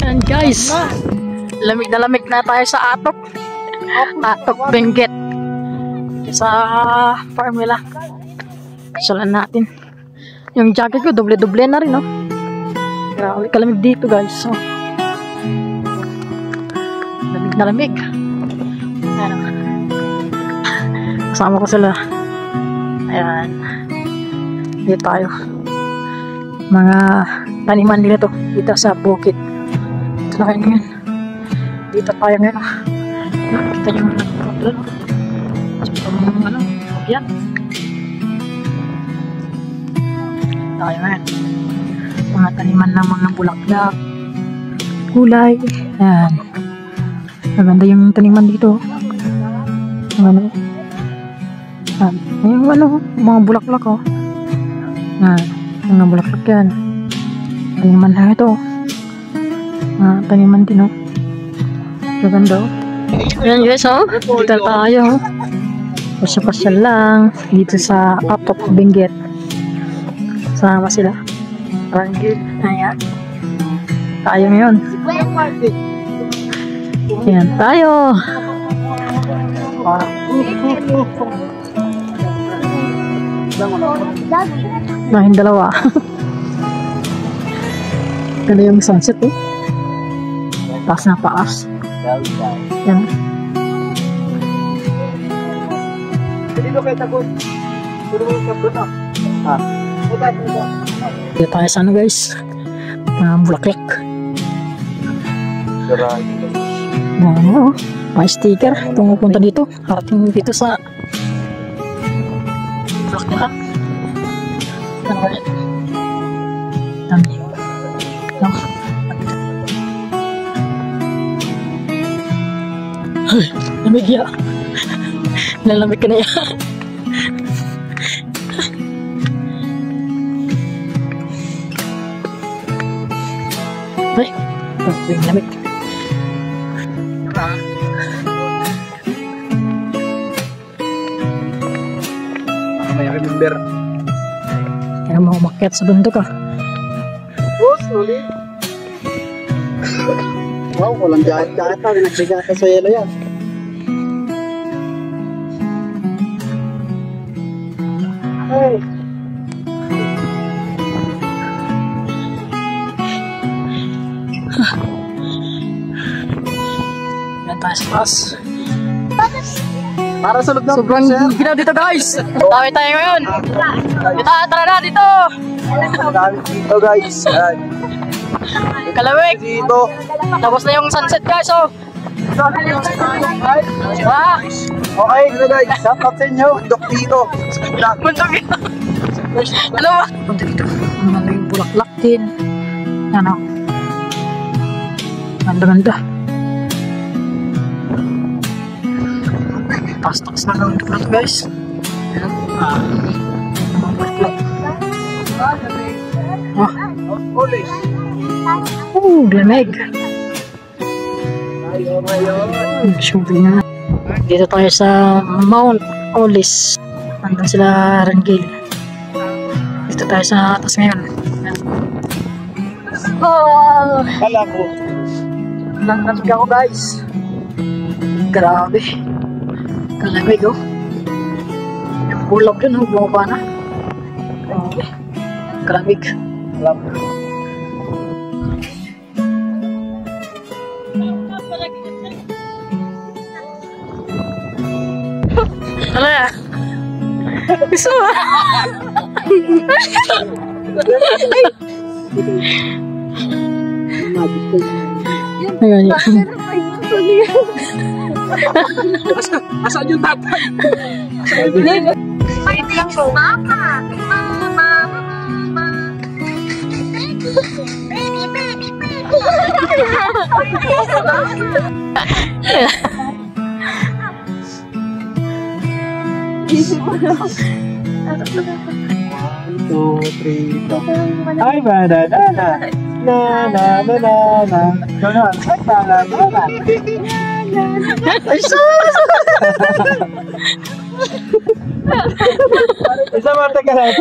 Ayan guys, lamig na tayo sa Atok. Atok Benguet. Sa farm nila. Sulan natin. Yung jacket ko, doble-doble na rin, no? Grabe, kalamig dito guys. So, lamig na lamig. Ayan. Kasama ko sila. Ayan. Dito tayo. Mga taniman nila to. Dito sa bukid. Dito na kayo ngayon. Dito tayo ngayon. Kita nyo doon. Sa mga yan. Tayo ngayon. Mga taniman ng mga bulaklak. Kulay. Ayan. Maganda yung taniman dito. Ano? Yung ano, mga bulaklak oh. Mga bulaklak yan. Taniman lang ito. Taniman din oh. Maganda oh. Ayan guys oh. Dito tayo. Pasya-pasya lang. Dito sa Atok Benguet. Sama sila. Rangil. Ayan. Tayo ngayon. Ayan tayo. Dahil dalawa. Ganda yung sunset eh. Taas na taas. Yan. Dito tayo sana guys. Bulaklak. Ano? May sticker. Tumupunta dito. Harating dito sa bulaklak. Dami. No. Ay, lamig ya. Lalamig ka na ya. Ay, lamig. May remember. Kaya mau umakyat sa bundok ah. Oh, slowly. Wow, walang jacket-jacket pa. Pinagsigat ka sa yelo yan. Hey! Yan tayo sa taas. Para sa loob ng Sobrang ginaw dito guys. Tawi tayo ngayon. Tara na dito. Dito guys. Kalawig. Dito. Tapos na yung sunset guys oh. Okay, guys. Shout out sa inyo. Bundok dito. Bundok dito. Ano ba? Bundok dito. Ano yung bulaklak din. Ano? Ganda-ganda. Taas-taas na lang dito guys. Lamig. Shooting na. Dito tayo sa Mount Olis. Nandun sila Rangil. Dito tayo sa atas ngayon. Kala ko. Nandun ako guys. Grabe. Kalamig oh. Yung bulog dun oh. Bumaba na. Grabe. Kalamig. Ano ya? Gusto mo? Ayan yun. Asaan yung tatay? Wait lang po. Mama! Two, three, four. Ay, banana. Na na na na na. Ganon. Ay, banana. Ay, sus! Isa, Marta, ka na.